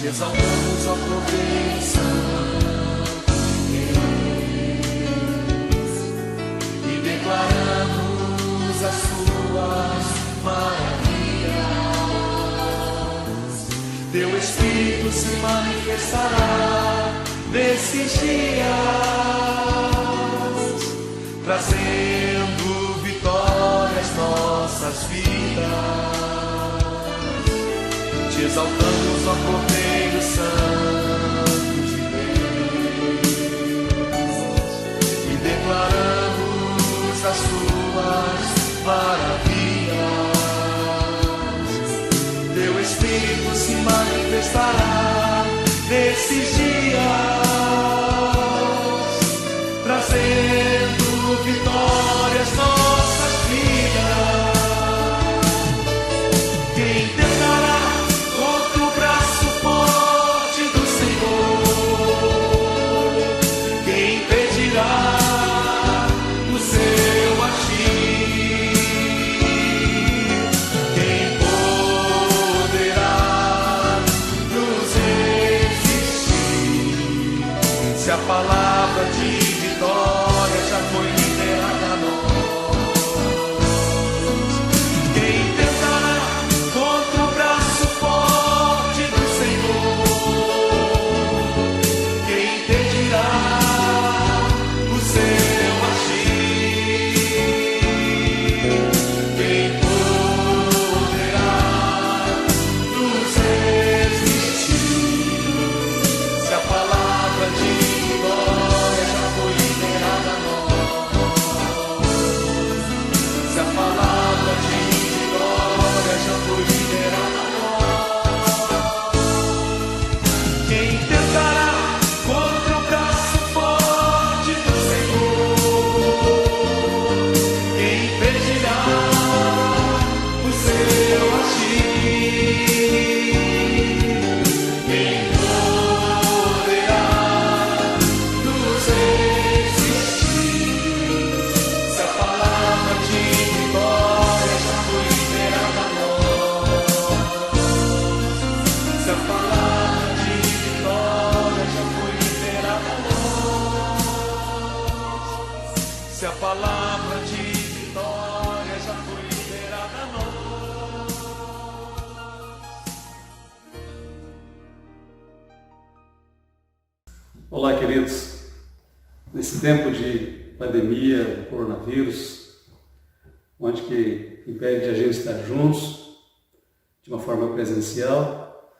te exaltamos, ó Cordeiro Santo de Deus, e declaramos as suas maravilhas. Teu Espírito se manifestará nesses dias, trazendo vitória às nossas vidas. Te exaltamos, ó Cordeiro Santo de Deus, e declaramos as suas maravilhas. Teu Espírito se manifestará nesses dias, trazendo vitória às nossas vidas. Quem tentará contra o braço forte do Senhor? Quem impedirá o seu agir? Quem poderá nos resistir? Se a palavra de vitória já foi liberada a nós. Quem tentará contra o braço forte do Senhor? Quem impedirá o seu agir? Quem poderá nos resistir? Se a palavra de vitória já foi liberada a nós. Se a palavra de vitória já foi liberada a nós. Quem tentará contra o braço forte do Senhor? Quem impedirá o seu agir? Quem poderá nos resistir? Se a palavra de vitória já foi liberada a nós. Se a palavra de vitória já foi liberada a nós. Se a palavra de vitória já foi liberada a nós. Olá, queridos. Nesse tempo de pandemia, do coronavírus, onde que impede de a gente estar juntos de uma forma presencial,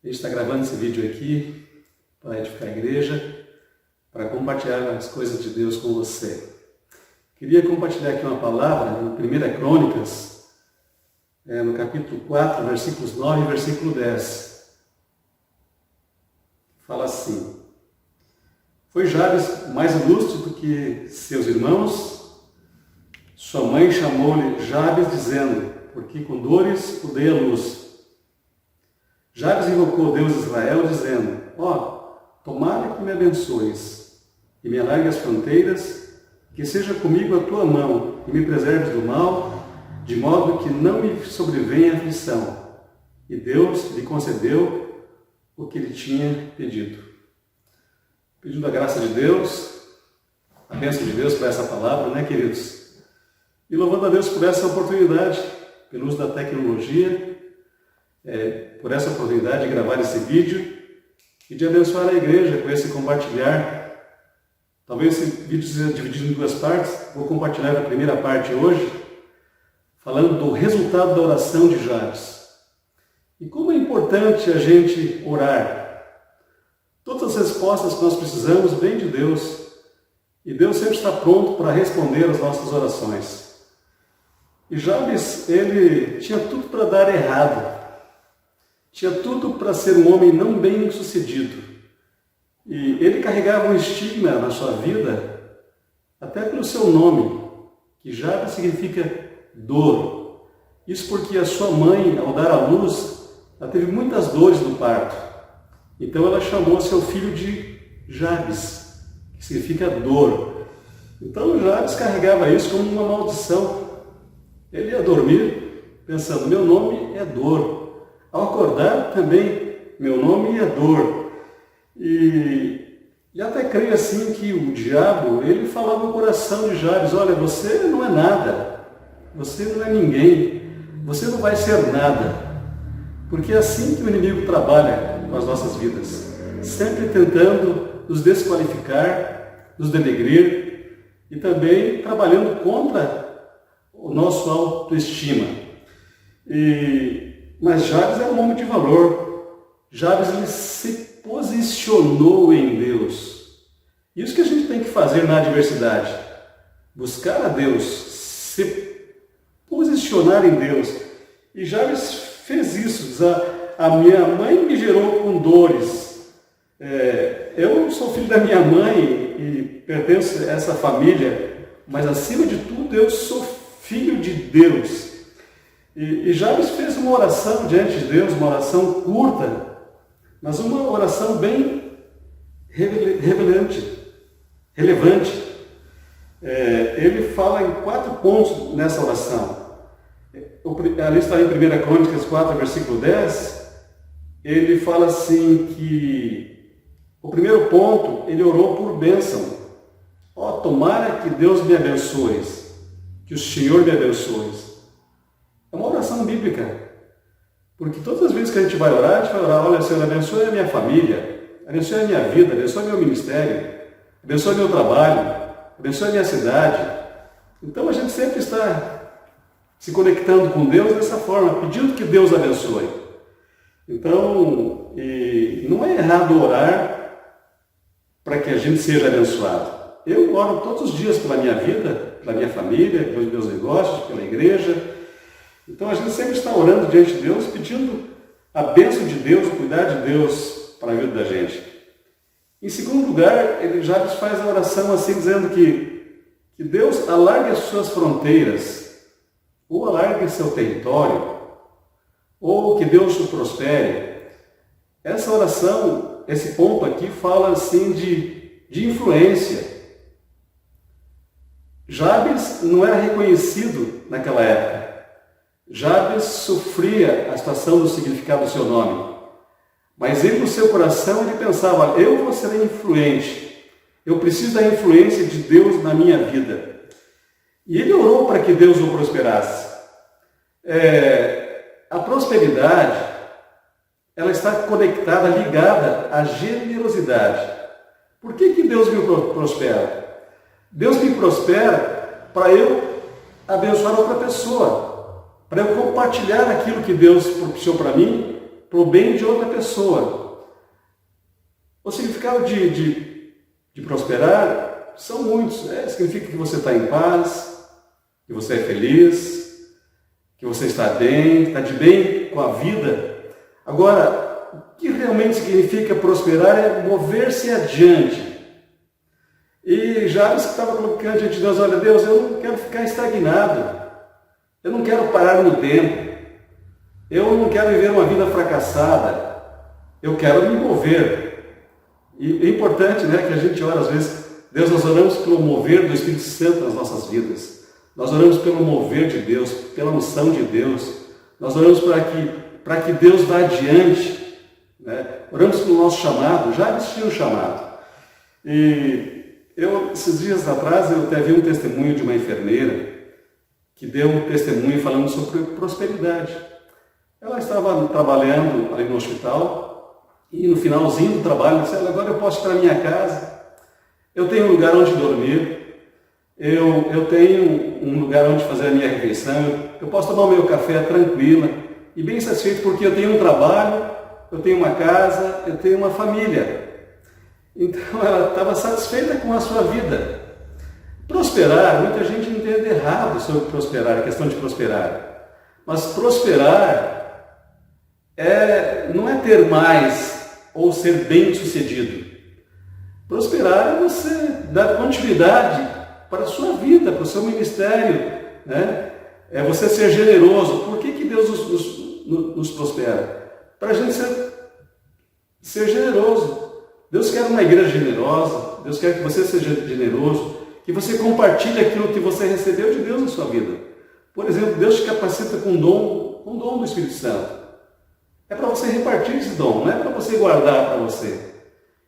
a gente está gravando esse vídeo aqui para edificar a igreja, para compartilhar as coisas de Deus com você. Queria compartilhar aqui uma palavra em 1 Crônicas, no capítulo 4, versículos 9 e versículo 10. Fala assim: foi Jabes mais ilustre do que seus irmãos? Sua mãe chamou-lhe Jabes, dizendo: porque com dores o dei à luz. Jabes invocou Deus de Israel, dizendo: tomara que me abençoes e me alargue as fronteiras, que seja comigo a tua mão e me preserves do mal, de modo que não me sobrevenha aflição. E Deus lhe concedeu o que lhe tinha pedido. Pedindo a graça de Deus, a bênção de Deus para essa palavra, né, queridos? E louvando a Deus por essa oportunidade, pelo uso da tecnologia, por essa oportunidade de gravar esse vídeo e de abençoar a igreja com esse compartilhar. Talvez esse vídeo seja dividido em duas partes. Vou compartilhar a primeira parte hoje, falando do resultado da oração de Jabes. E como é importante a gente orar. Todas as respostas que nós precisamos vêm de Deus. E Deus sempre está pronto para responder às nossas orações. E Jabes, ele tinha tudo para dar errado. Tinha tudo para ser um homem não bem sucedido. E ele carregava um estigma na sua vida, até pelo seu nome, que Jabes significa dor. Isso porque a sua mãe, ao dar à luz, ela teve muitas dores no parto. Então ela chamou seu filho de Jabes, que significa dor. Então Jabes carregava isso como uma maldição. Ele ia dormir pensando: meu nome é dor. Ao acordar também, meu nome é dor. E até creio assim que o diabo, ele falava no coração de Jabes: olha, você não é nada, você não é ninguém, você não vai ser nada. Porque é assim que o inimigo trabalha com as nossas vidas, sempre tentando nos desqualificar, nos denegrir e também trabalhando contra o nosso autoestima. Mas Jabes era um homem de valor. Jabes, ele se posicionou em Deus. Isso que a gente tem que fazer na adversidade. Buscar a Deus, se posicionar em Deus. E Jabes fez isso. Diz, a minha mãe me gerou com dores. Eu sou filho da minha mãe e pertenço a essa família, mas acima de tudo eu sou filho de Deus. E Jabes fez uma oração diante de Deus, uma oração curta, mas uma oração bem relevante. Ele fala em 4 pontos nessa oração. Ali está em 1 Crônicas 4, versículo 10, ele fala assim que o primeiro ponto, ele orou por bênção. Tomara que Deus me abençoe, que o Senhor me abençoe. É uma oração bíblica, porque todas as vezes que a gente vai orar, olha, Senhor, abençoe a minha família, abençoe a minha vida, abençoe meu ministério, abençoe meu trabalho, abençoe a minha cidade. Então a gente sempre está se conectando com Deus dessa forma, pedindo que Deus abençoe. Então, não é errado orar para que a gente seja abençoado. Eu oro todos os dias pela minha vida, pela minha família, pelos meus negócios, pela igreja. Então a gente sempre está orando diante de Deus, pedindo a bênção de Deus, o cuidar de Deus para a vida da gente. Em segundo lugar, ele já faz a oração assim, dizendo que Deus alargue as suas fronteiras, ou alargue seu território, ou que Deus o prospere. Essa oração, esse ponto aqui, fala assim de influência. Jabes não era reconhecido naquela época. Jabes sofria a situação do significado do seu nome. Mas ele, no seu coração, ele pensava: eu vou ser influente. Eu preciso da influência de Deus na minha vida. E ele orou para que Deus o prosperasse. A prosperidade, ela está conectada, ligada à generosidade. Por que Deus me prospera? Deus me prospera para eu abençoar outra pessoa, para eu compartilhar aquilo que Deus propiciou para mim, para o bem de outra pessoa. O significado de prosperar são muitos. Significa que você está em paz, que você é feliz, que você está bem, está de bem com a vida. Agora, o que realmente significa prosperar é mover-se adiante. E Jabes estava colocando diante de Deus: olha, Deus, eu não quero ficar estagnado, eu não quero parar no tempo, eu não quero viver uma vida fracassada, eu quero me mover. E é importante, que a gente ora às vezes: Deus, nós oramos pelo mover do Espírito Santo nas nossas vidas, nós oramos pelo mover de Deus, pela unção de Deus, nós oramos para que Deus vá adiante, oramos pelo nosso chamado. Jabes tinha um chamado. E esses dias atrás, eu até vi um testemunho de uma enfermeira que deu um testemunho falando sobre prosperidade. Ela estava trabalhando ali no hospital e no finalzinho do trabalho ela disse: agora eu posso ir para a minha casa, eu tenho um lugar onde dormir, eu tenho um lugar onde fazer a minha refeição, eu posso tomar o meu café tranquila e bem satisfeito porque eu tenho um trabalho, eu tenho uma casa, eu tenho uma família. Então ela estava satisfeita com a sua vida. Prosperar, muita gente entende errado sobre prosperar, a questão de prosperar. Mas prosperar não é ter mais ou ser bem sucedido. Prosperar é você dar continuidade para a sua vida, para o seu ministério, É você ser generoso. Por que Deus nos prospera? Para a gente ser generoso. Deus quer uma igreja generosa, Deus quer que você seja generoso, que você compartilhe aquilo que você recebeu de Deus na sua vida. Por exemplo, Deus te capacita com o dom do Espírito Santo. é para você repartir esse dom, não é para você guardar para você.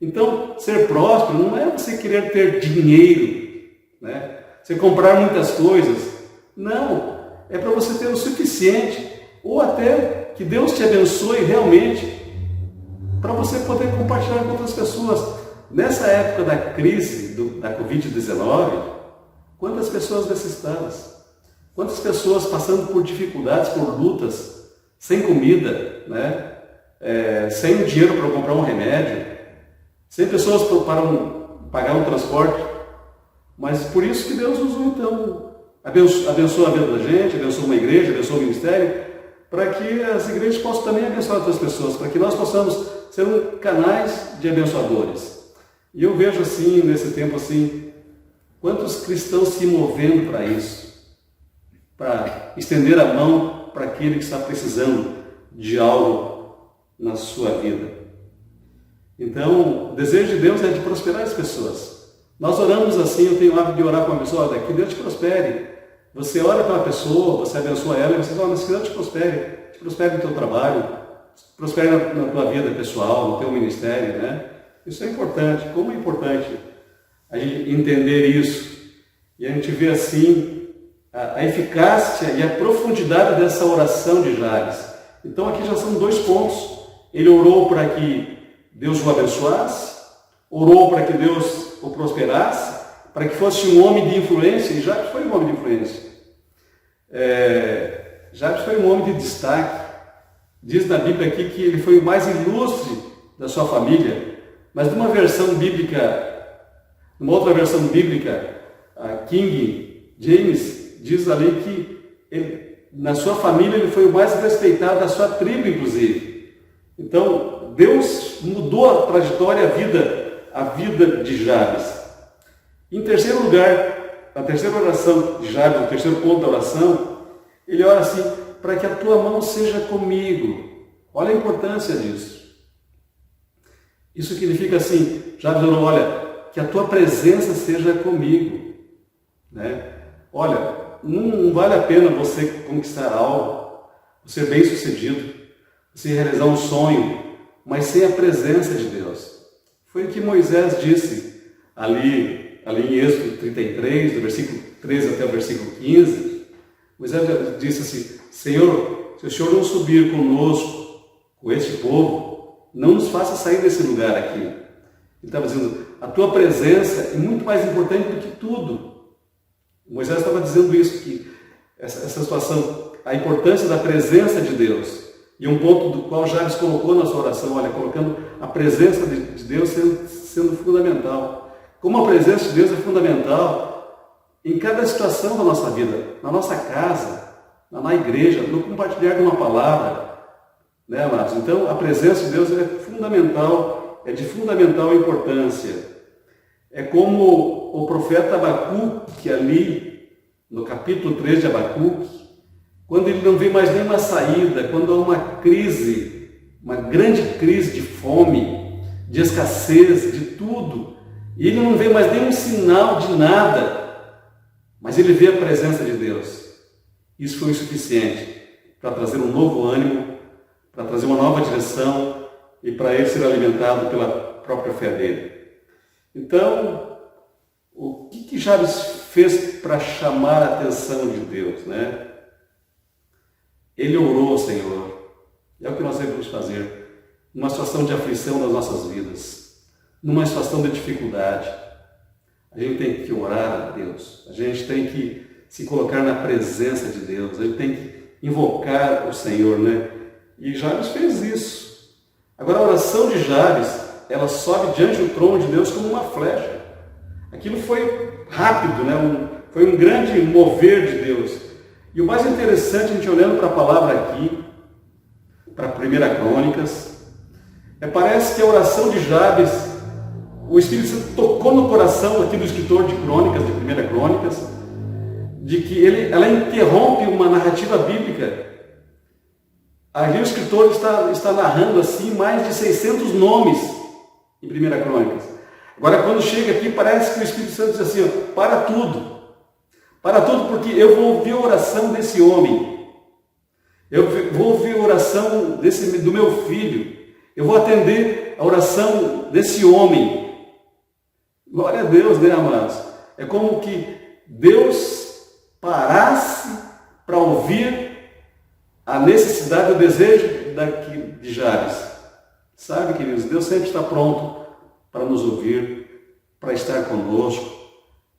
Então, ser próspero não é você querer ter dinheiro, né? Você comprar muitas coisas. Não, é para você ter o suficiente, ou até que Deus te abençoe realmente, para você poder compartilhar com outras pessoas. Nessa época da crise da Covid-19, quantas pessoas necessitadas, quantas pessoas passando por dificuldades, por lutas, sem comida, né? Sem dinheiro para comprar um remédio, sem pessoas para pagar um transporte. Mas por isso que Deus usou, então, abençoa a vida da gente, abençoa uma igreja, abençoa o ministério, para que as igrejas possam também abençoar outras pessoas, para que nós possamos ser canais de abençoadores. E eu vejo assim, nesse tempo assim, quantos cristãos se movendo para isso, para estender a mão para aquele que está precisando de algo na sua vida. Então, o desejo de Deus é de prosperar as pessoas. Nós oramos assim, eu tenho o hábito de orar com uma pessoa, olha, que Deus te prospere. Você ora para uma pessoa, você abençoa ela, e você fala, mas que Deus te prospere no teu trabalho, prospere na tua vida pessoal, no teu ministério, né? Isso é importante. Como é importante a gente entender isso. E a gente vê assim a eficácia e a profundidade dessa oração de Jabes. Então aqui já são 2 pontos. Ele orou para que Deus o abençoasse, orou para que Deus o prosperasse, para que fosse um homem de influência, e Jabes foi um homem de influência. Jabes foi um homem de destaque. Diz na Bíblia aqui que ele foi o mais ilustre da sua família, mas numa outra versão bíblica, a King James diz ali que na sua família ele foi o mais respeitado da sua tribo, inclusive. Então, Deus mudou a trajetória, a vida de Jabes. Em terceiro lugar, a terceira oração de Jabes, o terceiro ponto da oração, ele ora assim, para que a tua mão seja comigo. Olha a importância disso. Isso significa assim, Jabes orou, olha, que a tua presença seja comigo. Né? Olha, não vale a pena você conquistar algo, ser bem sucedido, você realizar um sonho, mas sem a presença de Deus. Foi o que Moisés disse ali em Êxodo 33, do versículo 13 até o versículo 15. Moisés disse assim, Senhor, se o Senhor não subir conosco, com este povo, não nos faça sair desse lugar aqui. Ele estava dizendo, a tua presença é muito mais importante do que tudo. Moisés estava dizendo isso, que essa situação, a importância da presença de Deus. E um ponto do qual Jabes colocou na sua oração, olha, colocando a presença de Deus sendo fundamental. Como a presença de Deus é fundamental em cada situação da nossa vida, na nossa casa, na igreja, no compartilhar de uma palavra, né, amados? Então, a presença de Deus é fundamental, é de fundamental importância. É como o profeta Abacuque, ali no capítulo 3 de Abacuque, quando ele não vê mais nenhuma saída, quando há uma crise, uma grande crise de fome, de escassez, de tudo, e ele não vê mais nenhum sinal de nada, mas ele vê a presença de Deus. Isso foi o suficiente para trazer um novo ânimo, para trazer uma nova direção e para ele ser alimentado pela própria fé dele. Então, o que Jabes fez para chamar a atenção de Deus, né? Ele orou ao Senhor. É o que nós devemos fazer numa situação de aflição das nossas vidas, numa situação de dificuldade. A gente tem que orar a Deus, a gente tem que se colocar na presença de Deus, a gente tem que invocar o Senhor, né? E Jabes fez isso. Agora a oração de Jabes, ela sobe diante do trono de Deus como uma flecha. Aquilo foi rápido, né? Foi um grande mover de Deus. E o mais interessante, a gente olhando para a palavra aqui, para 1 Crônicas, parece que a oração de Jabes, o Espírito Santo tocou no coração aqui do escritor de Crônicas, de 1 Crônicas, de que ela interrompe uma narrativa bíblica. Ali o escritor está narrando assim mais de 600 nomes em 1 Crônicas. Agora, quando chega aqui, parece que o Espírito Santo diz assim, ó, para tudo, porque eu vou ouvir a oração desse homem. Eu vou ouvir a oração do meu filho. Eu vou atender a oração desse homem. Glória a Deus, né, amados? É como que Deus parasse para ouvir a necessidade, o desejo de Jabes. Sabe, queridos, Deus sempre está pronto para nos ouvir, para estar conosco,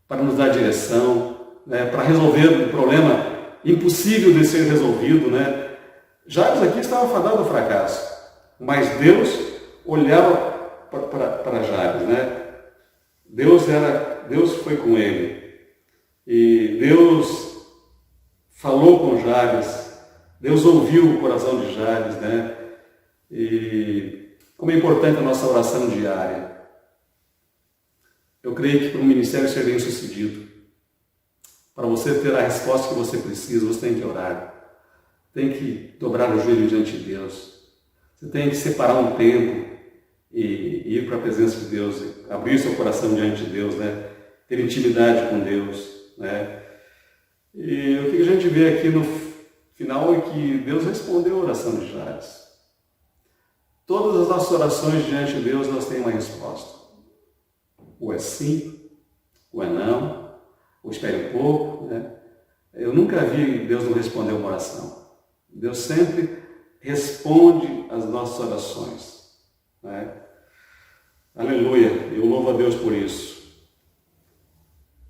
para nos dar direção, né, para resolver um problema impossível de ser resolvido, né? Jabes aqui estava fadado ao fracasso, mas Deus olhava para Jabes, né? Deus foi com ele e Deus falou com Jabes, Deus ouviu o coração de Jabes, né? E como é importante a nossa oração diária. Eu creio que para um ministério ser bem sucedido, para você ter a resposta que você precisa, você tem que orar. Tem que dobrar o joelho diante de Deus. Você tem que separar um tempo e ir para a presença de Deus, abrir seu coração diante de Deus, né? Ter intimidade com Deus, né? E o que a gente vê aqui no final é que Deus respondeu a oração de Jabes. Todas as nossas orações diante de Deus, nós temos uma resposta. Ou é sim, ou é não, ou espere um pouco, né? Eu nunca vi Deus não responder uma oração. Deus sempre responde às nossas orações, né? Aleluia, eu louvo a Deus por isso.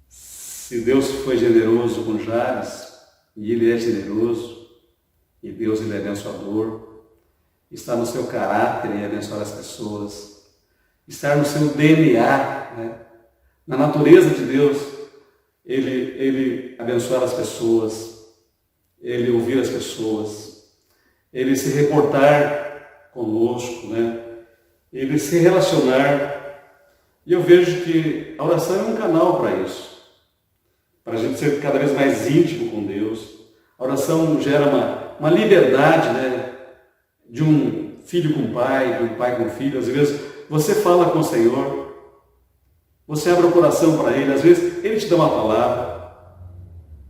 Se Deus foi generoso com Jabes, e Ele é generoso, e Deus Ele é abençoador, está no seu caráter em abençoar as pessoas, está no seu DNA, né? Na natureza de Deus, Ele abençoar as pessoas, Ele ouvir as pessoas, Ele se reportar conosco, né? Ele se relacionar. E eu vejo que a oração é um canal para isso, para a gente ser cada vez mais íntimo com Deus. A oração gera uma liberdade, né? De um filho com pai, de um pai com filho. Às vezes você fala com o Senhor, você abre o coração para Ele, às vezes Ele te dá uma palavra,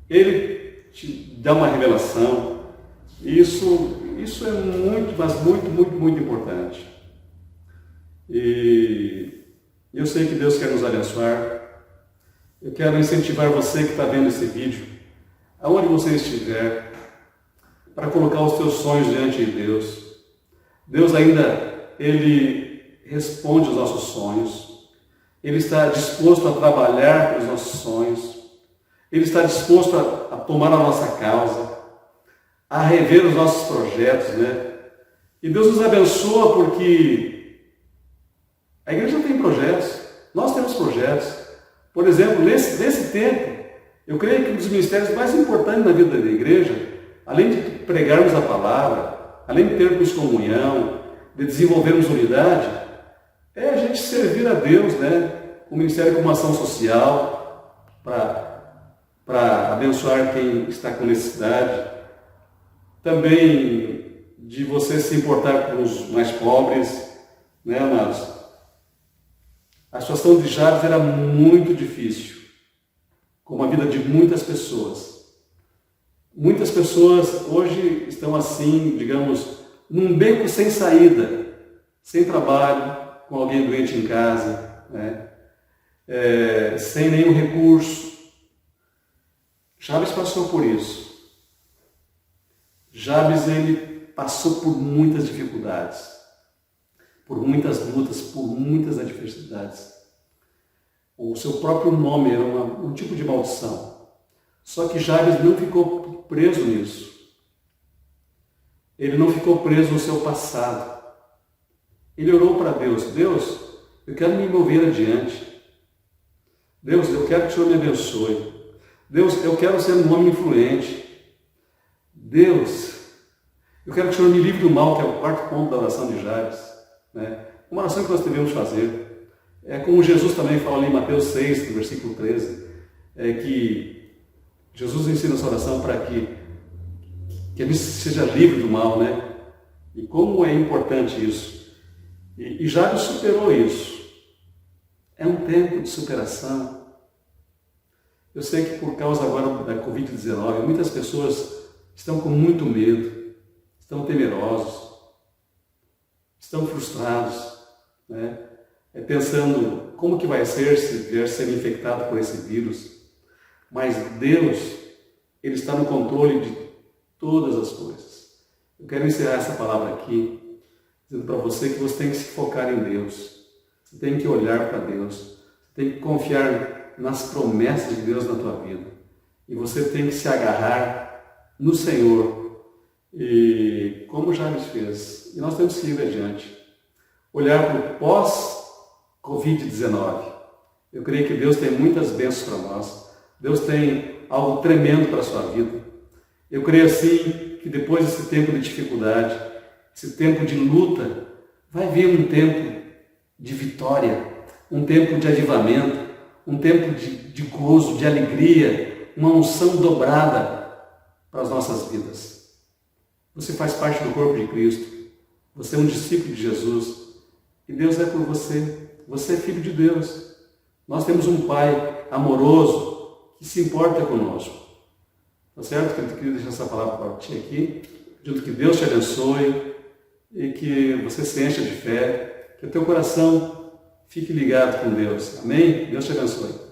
Ele te dá uma revelação. Isso é muito, mas muito, muito, muito importante. E eu sei que Deus quer nos abençoar. Eu quero incentivar você que está vendo esse vídeo, aonde você estiver, para colocar os seus sonhos diante de Deus. Deus ainda, Ele responde os nossos sonhos. Ele está disposto a trabalhar pelos nossos sonhos. Ele está disposto a tomar a nossa causa, a rever os nossos projetos, né? E Deus nos abençoa porque a igreja tem projetos, nós temos projetos. Por exemplo, nesse tempo, eu creio que um dos ministérios mais importantes na vida da igreja, além de pregarmos a palavra, além de termos comunhão, de desenvolvermos unidade, é a gente servir a Deus, né? O ministério como ação social, para abençoar quem está com necessidade. Também de você se importar com os mais pobres, né, amados? A situação de Jabes era muito difícil, como a vida de muitas pessoas. Muitas pessoas hoje estão assim, digamos, num beco sem saída, sem trabalho, com alguém doente em casa, né? Sem nenhum recurso. Jabes passou por isso. Jabes, ele passou por muitas dificuldades, por muitas lutas, por muitas adversidades. O seu próprio nome era um tipo de maldição. Só que Jabes não ficou preso nisso. Ele não ficou preso no seu passado. Ele orou para Deus: Deus, eu quero me mover adiante. Deus, eu quero que o Senhor me abençoe. Deus, eu quero ser um homem influente. Deus, eu quero que o Senhor me livre do mal, que é o quarto ponto da oração de Jabes, né? Uma oração que nós devemos fazer. É como Jesus também fala ali em Mateus 6, no versículo 13, que Jesus ensina essa oração para que a gente seja livre do mal, né? E como é importante isso. E Jabes superou isso. É um tempo de superação. Eu sei que por causa agora da Covid-19, muitas pessoas estão com muito medo. estão temerosos, estão frustrados, né? Pensando como que vai ser se vier ser infectado por esse vírus. Mas Deus, Ele está no controle de todas as coisas. Eu quero encerrar essa palavra aqui, dizendo para você que você tem que se focar em Deus. Você tem que olhar para Deus. Você tem que confiar nas promessas de Deus na tua vida. E você tem que se agarrar no Senhor. E como Jabes fez. E nós temos que ir adiante. Olhar para o pós-Covid-19. Eu creio que Deus tem muitas bênçãos para nós. Deus tem algo tremendo para a sua vida. Eu creio assim que depois desse tempo de dificuldade, esse tempo de luta, vai vir um tempo de vitória, um tempo de avivamento, um tempo de gozo, de alegria, uma unção dobrada para as nossas vidas. Você faz parte do corpo de Cristo, você é um discípulo de Jesus e Deus é por você, você é filho de Deus. Nós temos um Pai amoroso que se importa conosco. Tá certo? Eu queria deixar essa palavra para ti aqui, pedindo que Deus te abençoe e que você se encha de fé, que o teu coração fique ligado com Deus. Amém? Deus te abençoe.